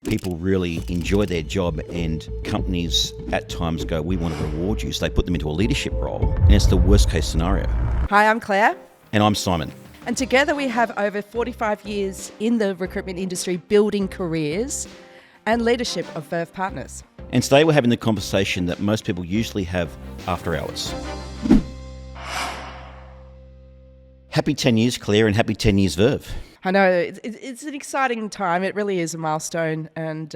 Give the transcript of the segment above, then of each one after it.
People really enjoy their job, and companies at times go, we want to reward you. So they put them into a leadership role, and it's the worst case scenario. Hi, I'm Claire. And I'm Simon. And together we have over 45 years in the recruitment industry building careers and leadership of Verve partners. And today we're having the conversation that most people usually have after hours. Happy 10 years, Claire, and happy 10 years, Verve. I know, it's an exciting time. It really is a milestone. And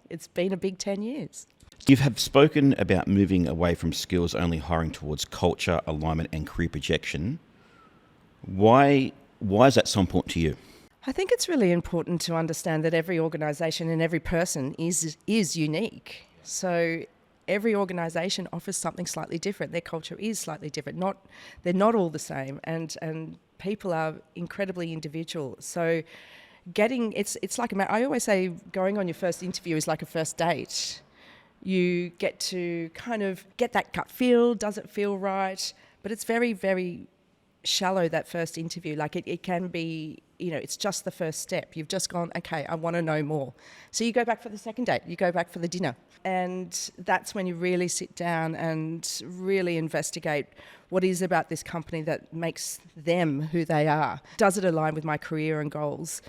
it's been a big 10 years. You have spoken about moving away from skills only hiring towards culture, alignment and career projection. Why is that so important to you? I think it's really important to understand that every organisation and every person is unique. So every organisation offers something slightly different. Their culture is slightly different. They're not all the same, and people are incredibly individual. So it's like I always say, going on your first interview is like a first date. You get to kind of get that gut feel. Does it feel right? But it's very, very shallow, that first interview. Like it can be, it's just the first step. You've just gone, okay, I want to know more. So you go back for the second date, you go back for the dinner. And that's when you really sit down and really investigate what is about this company that makes them who they are. Does it align with my career and goals?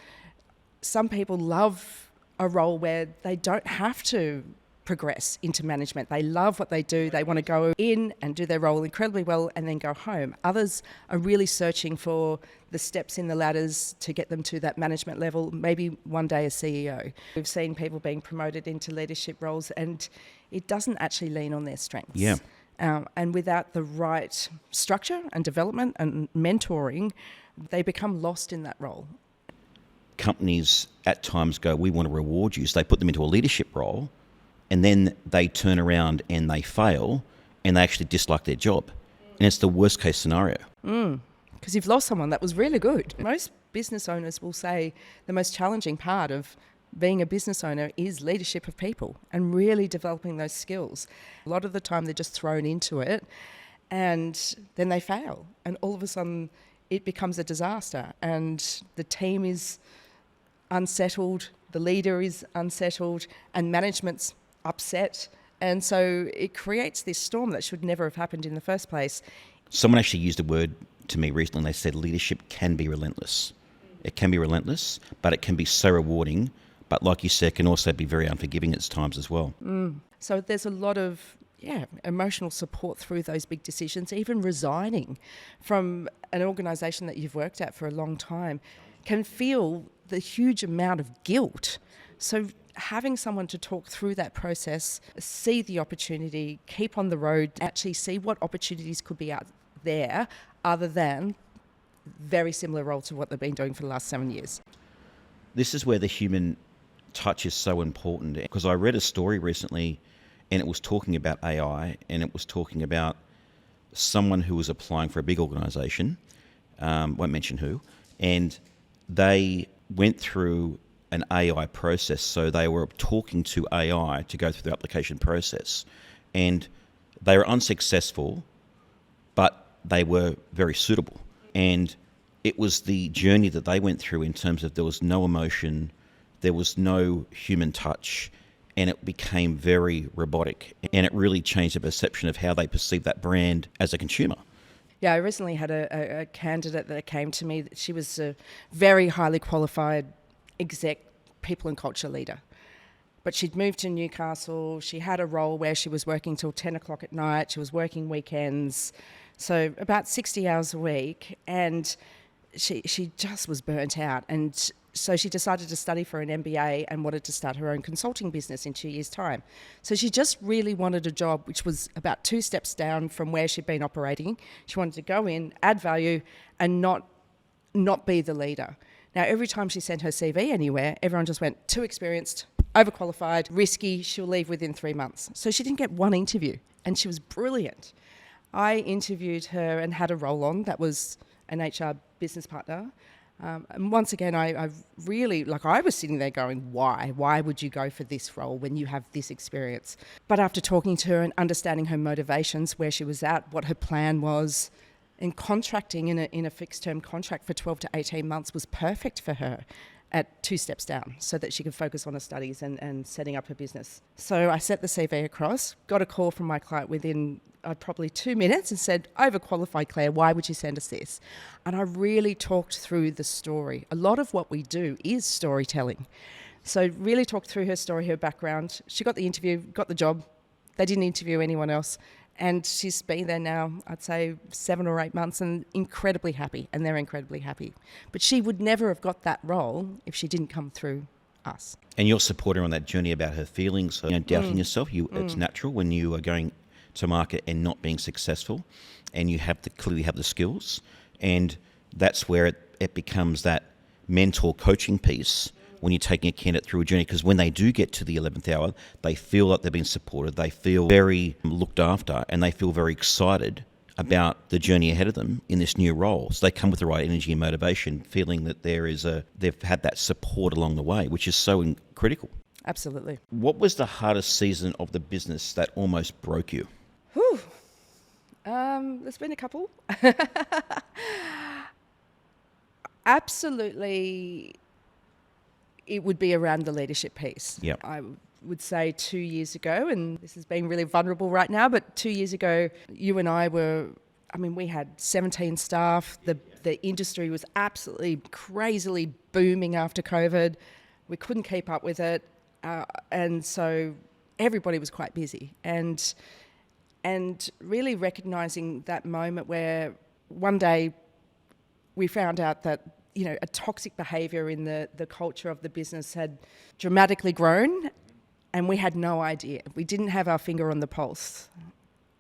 Some people love a role where they don't have to progress into management. They love what they do. They want to go in and do their role incredibly well and then go home. Others are really searching for the steps in the ladders to get them to that management level, maybe one day a CEO. We've seen people being promoted into leadership roles and it doesn't actually lean on their strengths. Yeah. And without the right structure and development and mentoring, they become lost in that role. Companies at times go, we want to reward you. So they put them into a leadership role, and then they turn around and they fail and they actually dislike their job. And it's the worst case scenario. Because you've lost someone that was really good. Most business owners will say the most challenging part of being a business owner is leadership of people and really developing those skills. A lot of the time they're just thrown into it and then they fail. And all of a sudden it becomes a disaster and the team is unsettled, the leader is unsettled and management's upset, and so it creates this storm that should never have happened in the first place. Someone actually used a word to me recently, and they said leadership can be relentless. It can be relentless, but it can be so rewarding, but like you said, can also be very unforgiving at times as well. So there's a lot of emotional support through those big decisions. Even resigning from an organisation that you've worked at for a long time can feel the huge amount of guilt. So having someone to talk through that process, see the opportunity, keep on the road, actually see what opportunities could be out there other than very similar role to what they've been doing for the last 7 years. This is where the human touch is so important, because I read a story recently and it was talking about AI, and it was talking about someone who was applying for a big organisation, won't mention who, and they went through an AI process. So they were talking to AI to go through the application process, and they were unsuccessful, but they were very suitable. And it was the journey that they went through in terms of there was no emotion, there was no human touch, and it became very robotic. And it really changed the perception of how they perceive that brand as a consumer. Yeah, I recently had a candidate that came to me. She was a very highly qualified exec people and culture leader. But she'd moved to Newcastle. She had a role where she was working till 10 o'clock at night. She was working weekends. So about 60 hours a week. And she just was burnt out. And so she decided to study for an MBA and wanted to start her own consulting business in 2 years' time. So she just really wanted a job which was about 2 steps down from where she'd been operating. She wanted to go in, add value, and not be the leader. Now, every time she sent her CV anywhere, everyone just went, too experienced, overqualified, risky, she'll leave within 3 months. So she didn't get one interview, and she was brilliant. I interviewed her and had a role on that was an HR business partner. And once again, I really, I was sitting there going, why? Why would you go for this role when you have this experience? But after talking to her and understanding her motivations, where she was at, what her plan was, and contracting in a fixed term contract for 12 to 18 months was perfect for her. at 2 steps down so that she could focus on her studies and setting up her business. So I sent the CV across, got a call from my client within probably 2 minutes and said, overqualified, Claire, why would you send us this? And I really talked through the story. A lot of what we do is storytelling. So really talked through her story, her background. She got the interview, got the job. They didn't interview anyone else. And she's been there now, I'd say 7 or 8 months, and incredibly happy, and they're incredibly happy. But she would never have got that role if she didn't come through us. And you're supporting her on that journey about her feelings, doubting yourself. It's natural when you are going to market and not being successful, and you clearly have the skills. And that's where it becomes that mentor coaching piece when you're taking a candidate through a journey, because when they do get to the 11th hour, they feel like they've been supported, they feel very looked after, and they feel very excited about the journey ahead of them in this new role. So they come with the right energy and motivation, feeling that they've had that support along the way, which is so critical. Absolutely. What was the hardest season of the business that almost broke you? Whew. There's been a couple. Absolutely. It would be around the leadership piece. Yep. I would say 2 years ago, and this is being really vulnerable right now, but 2 years ago, you and I we had 17 staff. The industry was absolutely crazily booming after COVID. We couldn't keep up with it. And so everybody was quite busy. And really recognising that moment where one day we found out that a toxic behaviour in the culture of the business had dramatically grown, and we had no idea. We didn't have our finger on the pulse,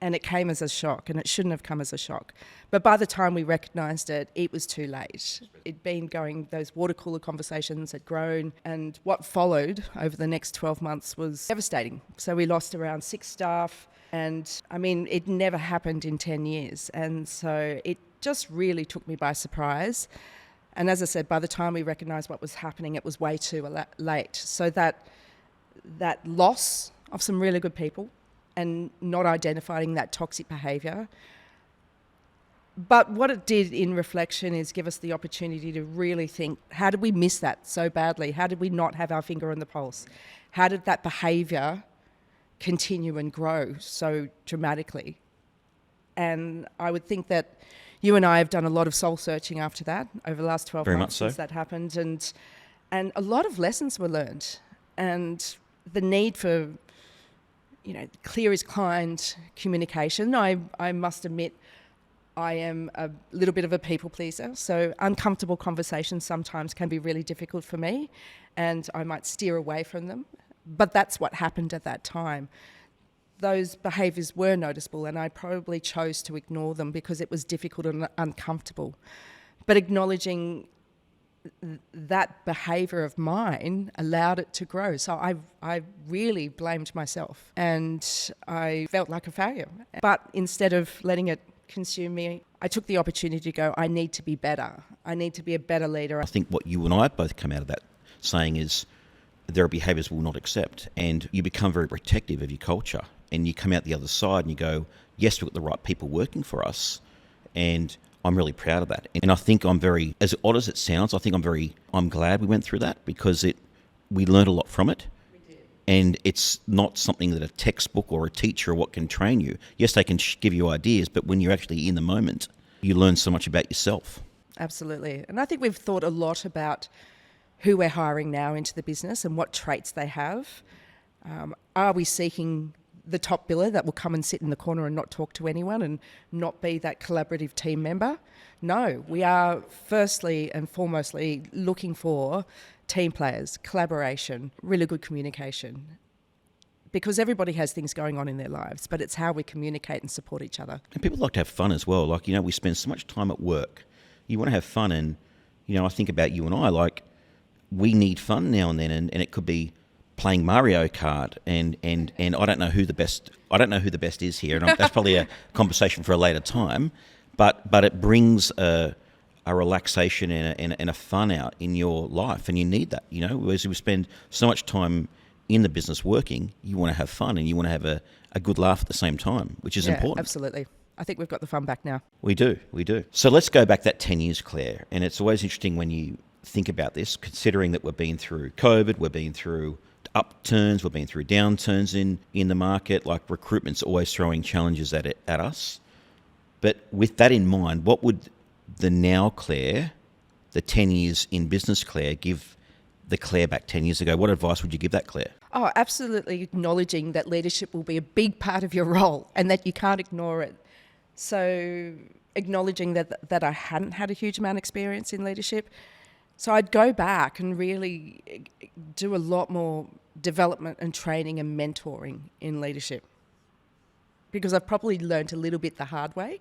and it came as a shock, and it shouldn't have come as a shock. But by the time we recognised it, it was too late. It'd been going, those water cooler conversations had grown, and what followed over the next 12 months was devastating. So we lost around 6 staff, and it never happened in 10 years. And so it just really took me by surprise. And as I said, by the time we recognised what was happening, it was way too late. So that loss of some really good people and not identifying that toxic behaviour. But what it did in reflection is give us the opportunity to really think, how did we miss that so badly? How did we not have our finger on the pulse? How did that behaviour continue and grow so dramatically? And I would think that you and I have done a lot of soul searching after that over the last 12 months since that happened, and a lot of lessons were learned, and the need for clear as client communication. I must admit I am a little bit of a people pleaser, so uncomfortable conversations sometimes can be really difficult for me, and I might steer away from them. But that's what happened at that time. Those behaviours were noticeable, and I probably chose to ignore them because it was difficult and uncomfortable. But acknowledging that behaviour of mine allowed it to grow. So I really blamed myself, and I felt like a failure. But instead of letting it consume me, I took the opportunity to go, I need to be better. I need to be a better leader. I think what you and I both come out of that saying is there are behaviours we'll not accept, and you become very protective of your culture. And you come out the other side and you go, yes, we've got the right people working for us. And I'm really proud of that. And I think I'm very, as odd as it sounds, I'm glad we went through that because we learned a lot from it. And it's not something that a textbook or a teacher or what can train you. Yes, they can give you ideas, but when you're actually in the moment, you learn so much about yourself. Absolutely. And I think we've thought a lot about who we're hiring now into the business and what traits they have. Are we seeking the top biller that will come and sit in the corner and not talk to anyone and not be that collaborative team member? No, we are firstly and foremostly looking for team players, collaboration, really good communication. Because everybody has things going on in their lives, but it's how we communicate and support each other. And people like to have fun as well. Like, we spend so much time at work. You want to have fun, and, I think about you and I, we need fun now and then, and it could be playing Mario Kart, and I don't know who the best is here, and that's probably a conversation for a later time. But it brings a relaxation and a fun out in your life, and you need that. As we spend so much time in the business working, you want to have fun and you want to have a good laugh at the same time, which is important. Absolutely. I think we've got the fun back now. We do. So let's go back that 10 years, Claire, and it's always interesting when you think about this, considering that we've been through COVID, we've been through upturns, we've been through downturns in the market, like recruitment's always throwing challenges at us. But with that in mind, what would the now Claire, the 10 years in business Claire, give the Claire back 10 years ago? What advice would you give that Claire? Oh, absolutely acknowledging that leadership will be a big part of your role and that you can't ignore it. So acknowledging that I hadn't had a huge amount of experience in leadership. So I'd go back and really do a lot more development and training and mentoring in leadership, because I've probably learned a little bit the hard way.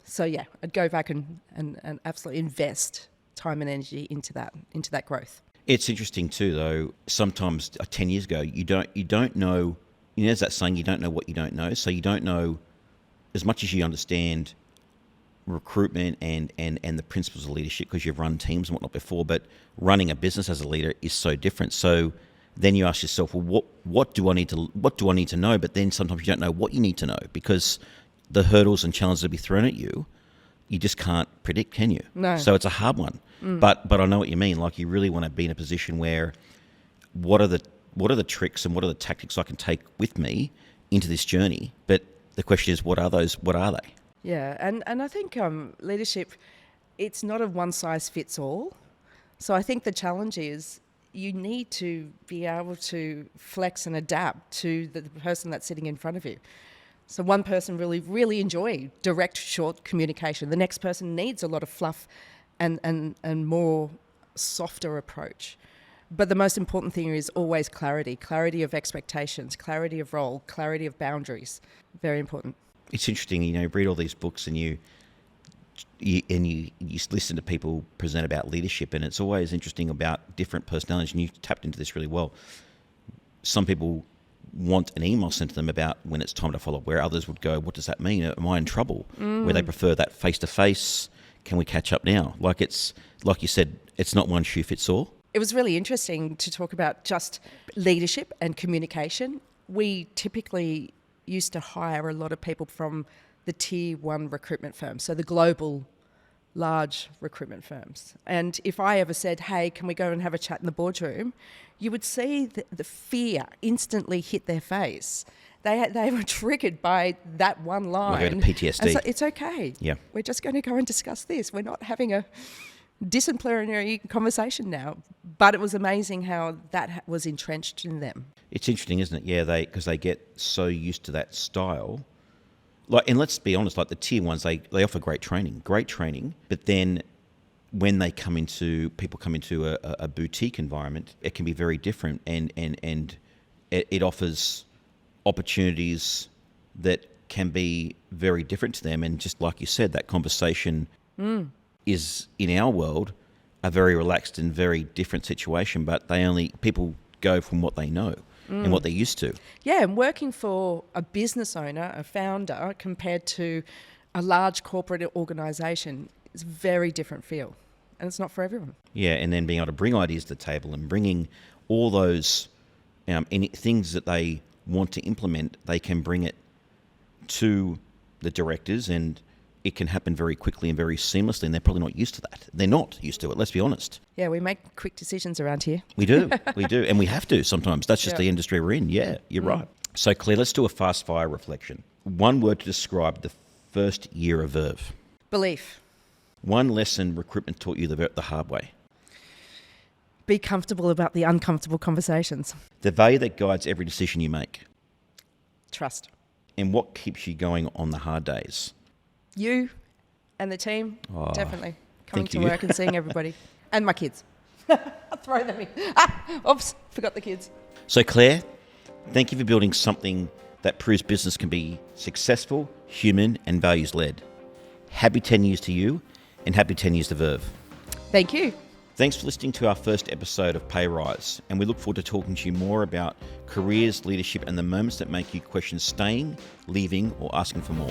So yeah, I'd go back and absolutely invest time and energy into that growth. It's interesting too, though. Sometimes 10 years ago, you don't know. You know, there's that saying, you don't know what you don't know. So you don't know as much as you understand recruitment and the principles of leadership because you've run teams and whatnot before. But running a business as a leader is so different. So then you ask yourself, well, what do I need to know? But then sometimes you don't know what you need to know because the hurdles and challenges that be thrown at you, you just can't predict, can you? No. So it's a hard one. But I know what you mean. Like, you really want to be in a position where what are the tricks and what are the tactics I can take with me into this journey? But the question is, what are those? What are they? Yeah, and I think leadership, it's not a one size fits all. So I think the challenge is you need to be able to flex and adapt to the person that's sitting in front of you. So one person really enjoy direct, short communication. The next person needs a lot of fluff and more softer approach. But the most important thing is always clarity of expectations, clarity of role, clarity of boundaries. Very important. It's interesting, you read all these books and you listen to people present about leadership, and it's always interesting about different personalities, and you tapped into this really well. Some people want an email sent to them about when it's time to follow up, where others would go, what does that mean? Am I in trouble? Where they prefer that face-to-face, can we catch up now? Like you said, it's not one shoe fits all. It was really interesting to talk about just leadership and communication. We typically used to hire a lot of people from the tier 1 recruitment firms, so the global large recruitment firms. And if I ever said, hey, can we go and have a chat in the boardroom, you would see the fear instantly hit their face. They were triggered by that one line. Like PTSD. And so it's okay. Yeah. We're just going to go and discuss this. We're not having a disciplinary conversation now. But it was amazing how that was entrenched in them. It's interesting, isn't it? Yeah, because they get so used to that style. Like, and let's be honest, like the tier ones, they offer great training, but then when people come into a boutique environment, it can be very different, and it offers opportunities that can be very different to them. And just like you said, that conversation is, in our world, a very relaxed and very different situation, but people go from what they know and what they're used to. Yeah, and working for a business owner, a founder, compared to a large corporate organisation is a very different feel. And it's not for everyone. Yeah, and then being able to bring ideas to the table and bringing all those things that they want to implement, they can bring it to the directors, and it can happen very quickly and very seamlessly, and they're probably not used to that. They're not used to it, let's be honest. Yeah, we make quick decisions around here. We do, and we have to sometimes. That's just the industry we're in. Yeah, you're right. So, Claire, let's do a fast-fire reflection. One word to describe the first year of Verve. Belief. One lesson recruitment taught you the hard way. Be comfortable about the uncomfortable conversations. The value that guides every decision you make. Trust. And what keeps you going on the hard days? You and the team, definitely. Coming to you. work and seeing everybody. And my kids. I'll throw them in. Oops, forgot the kids. So, Claire, thank you for building something that proves business can be successful, human, and values-led. Happy 10 years to you, and happy 10 years to Verve. Thank you. Thanks for listening to our first episode of Payrise, and we look forward to talking to you more about careers, leadership, and the moments that make you question staying, leaving, or asking for more.